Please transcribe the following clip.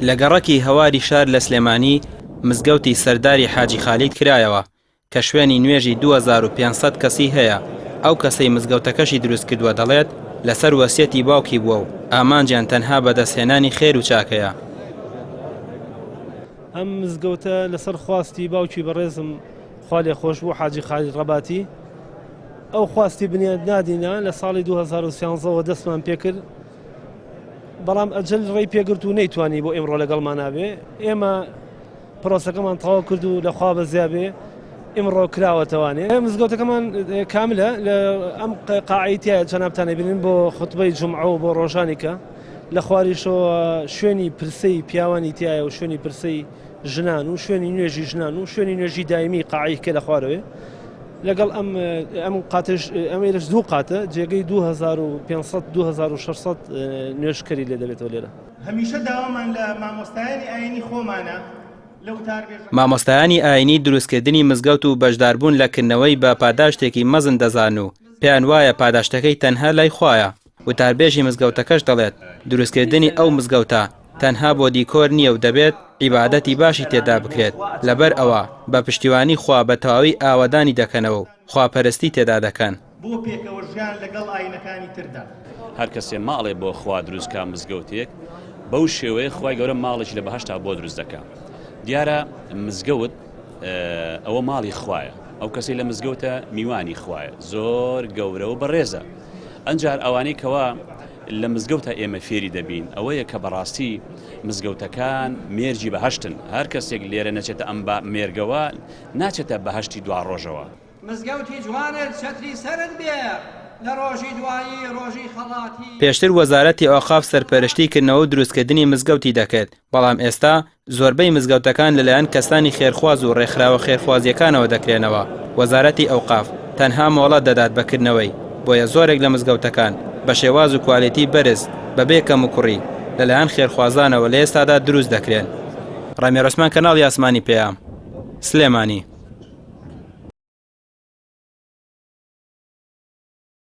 لە گەڕەکی هەواری شار لە سلێمانی مزگەوتی سەرداری حاجی خالید کرایەوە کە شوێنی نوێژی 2500 کەسی هەیە. ئەو کەسەی مزگەوتەکەشی دروست کردووە دەڵێت لەسەر وەسیەتی باوکی بووە و ئامانجیان تەنها بەدەستهێنانی خێر و چاکەیە. ئەم مزگەوتە لەسەر خواستی باوکی بەڕێزم خوا لێ خۆش بوو حاجی خالید ڕەباتی. ئەو خواستی بنیادنادینە لە ساڵی 2013ەوە دەستمان پێکرد، بەڵام ئەجەل ڕێی پێگرت و نەیتوانی بۆ ئێمڕۆ لەگەڵمان نابێ. ئێمە پرۆسەکەمان تەواو کرد و لەخوا بەزیابێ ئێمڕۆ کراوەتەوانێ. مزگەوتەکەمان کاملە لە ئەم قاعیتیایە جەنابتان بینن بۆ خوتبەی جومعە و بۆ ڕۆژانێکە. لە خواریشەوە شوێنی پرسەی پیاوانی تایە و شوێنی پرسەی ژنان و شوێنی نوێژی ژنان و شوێنی نوێژی دایمی قاعیکە لە خوارەوەی لەگەڵ ئەم قاتش ئەمێرش دوو قاتە جێگەی 2500-2600 نوێژکەری لێ دەبێتەوە لێرە. هەمیشە داوامان لە مامۆستایانی ئاینی خۆمانە مامۆستایانی ئاینی دروستکردنی مزگەوت و بەشداربوون لە کردنەوەی بە پاداشتێکی مەزن دەزان و پێیان وایە پاداشتەکەی تەنها لای خوایە. وتاربێژی مزگەوتەکەش دەڵێت دروستکردنی ئەو مزگەوتە تەنها بۆ دیکۆر نییە و دەبێت عیبادەتی باشی تێدا بکرێت. لەبەر ئەوە بە پشتیوانی خوا بە تەواوی ئاوادانی دەکەنەوە و خواپەرستی تێدا دەکەن. بۆ پێکەوە ژیان لەگەڵ ئاینەکانی تردا. هەر کەسێ ماڵێ بۆ خوا دروستکە مزگەوتێک بەو شێوەیە خوای گەورە ماڵێکی لە بەهەشتا بۆ دروست دەکات. دیارە مزگەوت ئەوە ماڵی خوایە، ئەو کەسی لە مزگەوتە میوانی خوایە، زۆر گەورە و بەڕێزە. ئەنجار ئەوانەی کەوا لە مزگەوتە ئێمە فێری دەبین ئەوەیە کە بەڕاستی مزگەوتەکان مێرجی بەهەشتن. هەر کەسێک لێرە نەچێتە ئەم مێرگەوە ناچێتە بەهەشتی دوا ڕۆژەوە. مزگەوتی جوانت چەتری سەرت بێ لە ڕۆژی دوایی ڕۆژی خەڵاتی. پێشتر وەزارەتی ئۆقاف سەرپەرشتی کردنەوە و دروستکردنی مزگەوتی دەکرد، بەڵام ئێستا زۆربەی مزگەوتەکان لەلایەن کەسانی خێرخواز و ڕێکخراوە خێرخوازیەکانەوە دەکرێنەوە. وەزارەتی ئەوقاف تەنها مۆڵەت دەدات بەکردنەوەی، بۆیە زۆرێک لە مزگەوتەکان بە شێواز و کوالیتی بەرز بەبێ کەم و کوڕی لەلایەن خێرخوازانەوە لە ئێستادا دروست دەکرێن. ڕامێ ڕۆسمان کەناڵی ئاسمانی پێیام، سلێمانی.